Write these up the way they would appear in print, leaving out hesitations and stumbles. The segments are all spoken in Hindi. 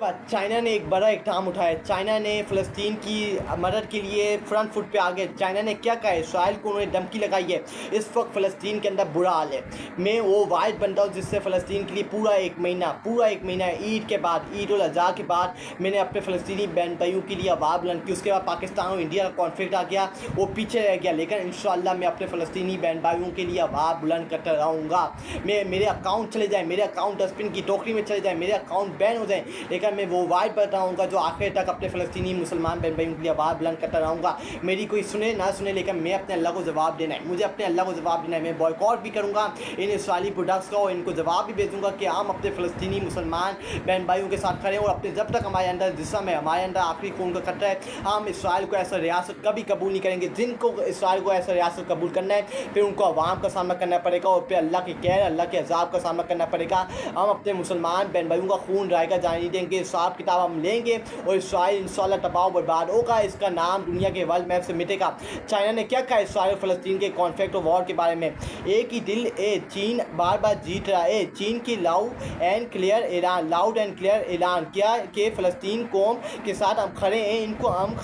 बाद चाइना ने एक बड़ा इक़दाम उठाया। चाइना ने फ़लस्तीन की मदद के लिए फ्रंट फुट पे आ गए। चाइना ने क्या कहा है, इसराइल को उन्होंने धमकी लगाई है। इस वक्त फ़लस्तीन के अंदर बुरा हाल है। मैं वो वायद बनता हूँ जिससे फ़लस्तीन के लिए पूरा एक महीना ईद के बाद, ईद उल अज़हा के बाद मैंने अपने फ़लस्तीनी बहन भाइयों के लिए आवाज़ बुलंद की। उसके बाद पाकिस्तान और इंडिया का कॉन्फ्लिक्ट आ गया, वो पीछे रह गया। लेकिन इंशाअल्लाह मैं अपने फ़लस्तीनी बहन भाइयों के लिए आवाज़ बुलंद करता रहूँगा। मैं मेरे अकाउंट चले जाए, मेरे अकाउंट डस्टबिन की टोकरी में चले जाए, मेरे अकाउंट बैन हो जाए, लेकिन मैं वो वाइड बताऊँगा जो आखिर तक अपने फ़लस्तीनी मुसलमान बहन भाइयों के लिए आवाज़ बुलंद करता रहूँगा। मेरी कोई सुने ना सुने, लेकिन मैं अपने अल्लाह को जवाब देना है। मुझे अपने अल्लाह को जवाब देना है। मैं बॉयकॉट भी करूँगा इन इसराइली प्रोडक्ट्स का और इनको जवाब भी भेजूँगा कि हम अपने फ़लस्तीनी मुसलमान बहन भाइयों के साथ खड़े हैं। और अपने जब तक हमारे अंदर जिस्म है, हमारे अंदर आखिरी खून का खतरा है, हम इसराइल को ऐसा रियासत कभी कबूल नहीं करेंगे। जिनको इसराइल को ऐसा रियासत कबूल करना है फिर उनको अवाम का सामना करना पड़ेगा और फिर अल्लाह की कहर, अल्लाह के अजाब का सामना करना पड़ेगा। हम अपने मुसलमान बहन भाइयों का खून रायगा जाने नहीं देंगे। हिसाब किताब हम लेंगे और इसराइल इंशाअल्लाह तबाह बर्बाद होगा। इसका नाम दुनिया के वर्ल्ड मैप से मिटेगा। चाइना ने क्या कहा इसराइल फ़लस्तीन के कॉन्फ्लिक्ट और वॉर के बारे में, एक ही दिल ए चीन बार बार जीत रहा है। चीन की लाउड एंड क्लियर ऐलान किया कि फ़लस्तीन कौम के साथ हम खड़े हैं। इनको हम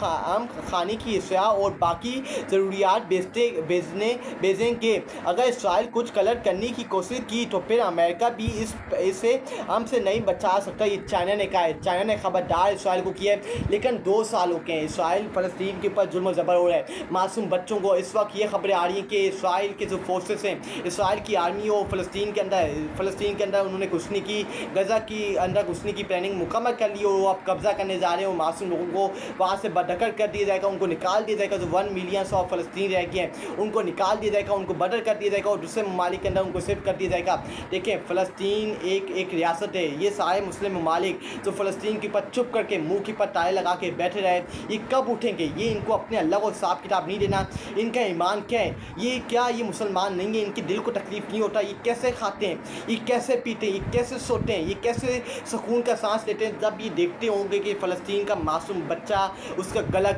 खाने की अशिया और बाकी ज़रूरियात भेजेंगे। अगर इसराइल कुछ गलत करने की कोशिश की तो फिर अमेरिका भी इसे हमसे नहीं बचा सकता। ये चाइना ने कहा है। चाइना ने खबरदार इसराइल को किया है। लेकिन 2 साल हो गए हैं इसराइल फ़लस्तीन के ऊपर जुल्म ज़बर हो रहा है। मासूम बच्चों को इस वक्त ये खबरें आ रही हैं कि इसराइल के जो फोर्सेस हैं, इसराइल की आर्मी हो फ़लस्तीन के अंदर उन्होंने घुसने की, गज़ा की अंदर घुसने की प्लानिंग मुकम्मल कर ली और वो अब कब्ज़ा करने जा रहे हैं। मासूम लोगों को वहाँ से बदखल कर दिया जाएगा, उनको निकाल दिया जाएगा। जो 1 मिलियन फ़लस्तीन रह गए हैं उनको निकाल दिया जाएगा, उनको बदर कर दिया जाएगा और दूसरे ममालिक के अंदर उनको शिफ्ट कर दिया जाएगा। देखिए फ़लस्तीन एक रियासत है। ये सारे मुस्लिम ममालिक जो फ़लस्तीन के ऊपर चुप करके मुँह के ऊपर ताले लगा के बैठे रहे, ये कब उठेंगे? ये इनको अपने अल्लाह को हिसाब किताब नहीं देना। इनका ईमान क्या है? ये मुसलमान नहीं है? इनके दिल को तकलीफ़ नहीं होता? ये कैसे खाते हैं, ये कैसे पीते हैं, ये कैसे सोते हैं, ये कैसे सुकून का सांस लेते हैं जब ये देखते होंगे कि फ़लस्तीन का मासूम बच्चा उसका गला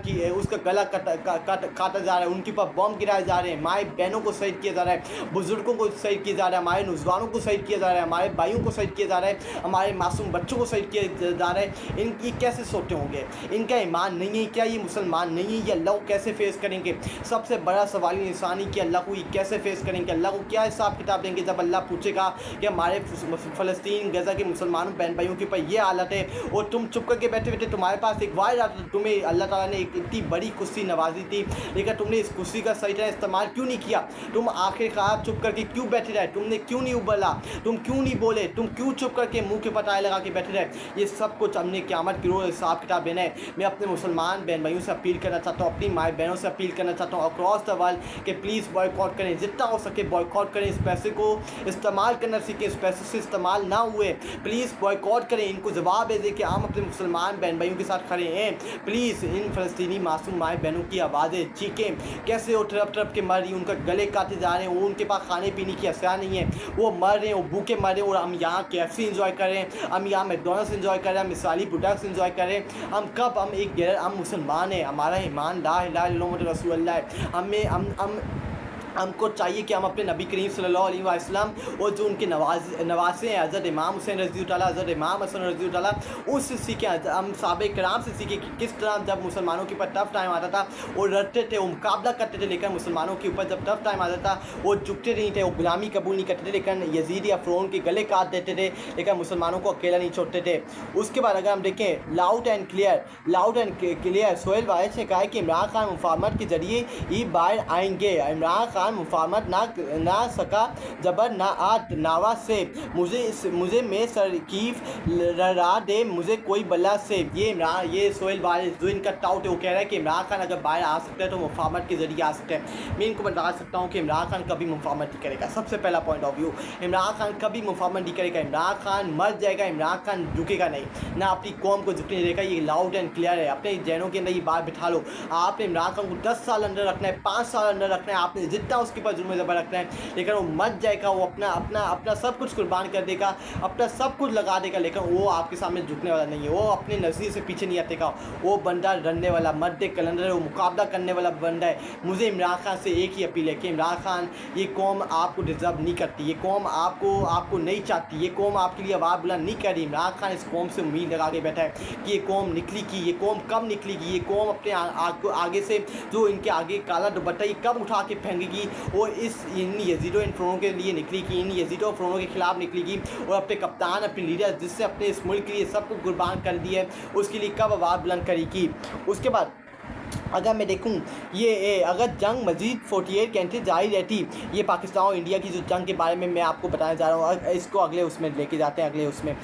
काटा जा रहा है, उनके ऊपर बम गिराए जा रहे हैं, माए बहनों को शहीद किया जा रहा है, बुजुर्गों को शहीद किया जा रहा है, हमारे नौजवानों को शहीद किया जा रहा है, हमारे भाइयों को शहीद किया जा रहा है, हमारे मासूम बच्चों को शहीद किया जा रहा है। ये कैसे सोते होंगे? इनका ईमान नहीं है क्या? ये मुसलमान नहीं है? ये अल्लाह को कैसे फेस करेंगे? सबसे बड़ा सवाल इंसानी कि अल्लाह को ये कैसे फेस करेंगे? अल्लाह को क्या हिसाब किताब देंगे जब अल्लाह पूछेगा कि हमारे फ़लस्तीन गज़ा के मुसलमानों बहन भाइयों के ऊपर ये हालत है और तुम चुप करके बैठे बैठे तुम्हारे पास एक वायदा था, तुम्हें अल्लाह ताला ने एक इतनी बड़ी कुर्सी नवाजी थी, लेकिन तुमने इस कुर्सी का सही तरह इस्तेमाल क्यों नहीं किया? तुम आखिरकार चुप करके क्यों बैठे रहे? तुमने क्यों नहीं उबला? तुम क्यों नहीं बोले? तुम क्यों चुप करके मुंह के पताए लगा के बैठे रहे? ये सब कुछ हमने क़यामत के रोज़ हिसाब किताब देना है। मैं अपने मुसलमान बहन भाइयों से अपील करना चाहता हूँ, अपनी माए बहनों से अपील करना चाहता हूँ अक्रॉस द वर्ल्ड कि प्लीज़ बॉयकॉट करें, जितना हो सके बॉयकॉट करें। इस पैसे को इस्तेमाल करना सीखें। इस पैसे से इस्तेमाल ना हुए प्लीज़ बॉयकॉट करें। इनको जवाब दे दें कि हम अपने मुसलमान बहन भाइयों के साथ खड़े हैं। प्लीज़ इन फ़लस्तीनी मासूम माए बहनों की आवाज़ें चीखें। कैसे वो तरफ के मर रही, उनका गले काटे जा रहे हैं, वो उनके पास खाने पीने की अशिया नहीं है, वो मर रहे हैं, वो भूखे मर रहे हैं और हम यहाँ KFC इंजॉय कर रहे हैं, हम यहाँ मैकडॉनल्ड्स इंजॉय कर रहे हैं, हम इसराइली प्रोडक्ट्स इंजॉय कर रहे हैं। हम मुसलमान हैं, हमारा ईमान ला इलाहा इल्लल्लाह मुहम्मद रसूलुल्लाह है। हमको चाहिए कि हम अपने नबी करीम सल्लल्लाहु अलैहि वसल्लम और जो उनके नवासे हैं हज़रत इमाम हुसैन रज़ी ताला, हज़रत इमाम हसन रज़ी ताला, उससे सीखें। हम सहाबा किराम से सीखें कि किस तरह जब मुसलमानों के ऊपर टफ़ टाइम आता था वो लड़ते थे, वो मुकाबला करते थे, लेकिन मुसलमानों के ऊपर जब टफ़ टाइम आता था वो झुकते नहीं थे, वो गुलामी कबूल नहीं करते थे, लेकिन यजीद या फ़िरौन के गले काट देते थे, लेकिन मुसलमानों को अकेला नहीं छोड़ते थे। उसके बाद अगर हम देखें लाउड एंड क्लियर सोहेल वारिस ने कहा है कि इमरान खान मुफाहमत के ज़रिए ही बाहर आएंगे। इमरान खान मुफाहमत ना सका जबर ना आत नावा से, मुझे मैं सरकीफ लड़ा दे मुझे कोई बला से। ये सोहेल वारिस जो इनका टाउट है वो कह रहा है कि इमरान खान अगर बाहर आ सकता है तो मुफाहमत के ज़रिए आ सकते हैं। मैं इनको बता सकता हूँ कि इमरान खान कभी मुफाहमत नहीं करेगा। सबसे पहला point of view, Imran Khan कभी मुफाहमत नहीं करेगा। इमरान खान मर जाएगा, इमरान खान झुकेगा नहीं, ना अपनी कौम को झुकने देगा। ये लाउड एंड क्लियर है। अपने जहनों के अंदर ये बात बिठा लो। आपने इमरान खान को 10 साल अंदर रखना है, 5 साल अंदर रखना है। आपने जिद जितना उसके पास जुर्म ज़बर रखना है, लेकिन वो मर जाएगा, वो अपना अपना अपना सब कुछ कुर्बान कर देगा, अपना सब कुछ लगा देगा, लेकिन वो आपके सामने झुकने वाला नहीं है, वो अपने नज़रिए से पीछे नहीं हटेगा। वो बंदा लड़ने वाला मर्द कैलेंडर है, वो मुकाबला करने वाला बंदा है। मुझे इमरान खान से एक ही अपील है कि इमरान खान, ये कौम आपको डिज़र्व नहीं करती, ये कौम आपको नहीं चाहती, ये कौम आपके लिए आवाज़ बुलंद नहीं कर रही। इमरान खान इस कौम से उम्मीद लगा के बैठा है कि ये कौम निकलेगी, ये कौम कब निकलेगी, ये कौम अपने आगे से जो इनके आगे काला दुपट्टा ये कब उठा के फेंकेगी और इन यजीदों इन फ़िरौनों के लिए निकलेगी, इन यजीदों फ़िरौनों के खिलाफ निकलेगी और अपने कप्तान, अपने लीडर जिससे अपने इस मुल्क के लिए सब कुछ कुर्बान कर दिया है, उसके लिए कब आवाज़ बुलंद करेगी। उसके बाद अगर मैं देखूं अगर जंग मजीद 48 घंटे जारी रहती, ये पाकिस्तान और इंडिया की जो जंग के बारे में मैं आपको बताना चाह रहा हूँ, इसको अगले उसमें लेके जाते हैं। अगले उसमें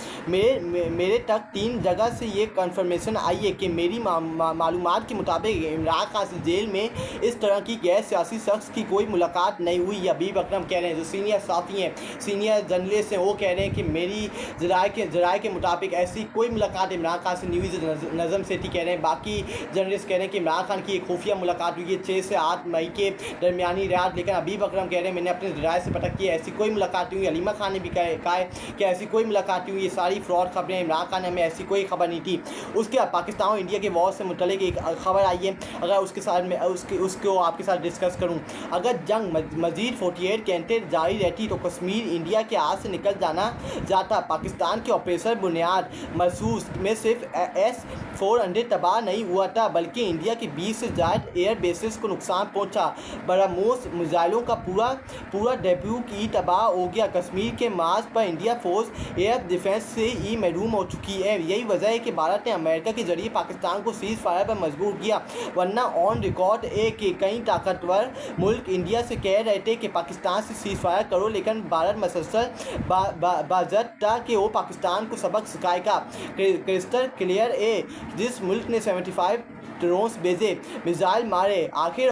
मेरे तक 3 जगह से ये कन्फर्मेशन आई है कि मेरी मालूमात के मुताबिक इमरान खान से जेल में इस तरह की गैर सियासी शख्स की कोई मुलाकात नहीं हुई। हबीब अकरम कह रहे हैं, जो सीनियर साथी हैं, सीनियर जर्नलिस्ट हैं, वो कह रहे हैं कि मेरी ज़राए के मुताबिक ऐसी कोई मुलाकात इमरान खान से नहीं हुई जो नज़म सेठी कह रहे हैं। बाकी जर्नलिस्ट कह रहे हैं कि इमरान खान की एक खुफिया मुलाकात हुई है 6 से 8 मई के दरमियानी रात, लेकिन हबीब अकरम कह रहे हैं मैंने अपने ज़राए से पता किया ऐसी कोई मुलाकात नहीं हुई। हलीमा खान ने भी कहा है कि ऐसी कोई मुलाकात नहीं हुई, ये सारी फ्रॉड खबरें, इमरान खान ने हमें ऐसी कोई खबर नहीं थी। उसके बाद पाकिस्तान और इंडिया के वॉर से मुतल्लिक एक खबर आई है, अगर उसके साथ मैं उसको आपके साथ डिस्कस करूँ। अगर जंग मजीद 48 घंटे जारी रहती तो कश्मीर इंडिया के हाथ से निकल जाता। पाकिस्तान के ऑपरेशन बुनियाद महसूस में सिर्फ S-400 तबाह नहीं हुआ था, बल्कि इंडिया के 20 से ज़्यादा एयर बेसिस को नुकसान पहुंचा। ब्रह्मोस मिसाइलों का पूरा डेब्यू की तबाह हो गया। कश्मीर के मार्च पर इंडिया फोर्स एयर डिफेंस से ही महरूम हो चुकी है। यही वजह है कि भारत ने अमेरिका के जरिए पाकिस्तान को सीज फायर पर मजबूर किया, वरना ऑन रिकॉर्ड कि कई ताकतवर मुल्क इंडिया से कह रहे थे कि पाकिस्तान से सीज फायर करो, लेकिन भारत मसलसल बाज़त था कि वो पाकिस्तान को सबक सिखाएगा। क्रिस्टल क्लियर है, जिस मुल्क ने 75 ड्रोन्स भेजे, मिसाइल मारे, आखिर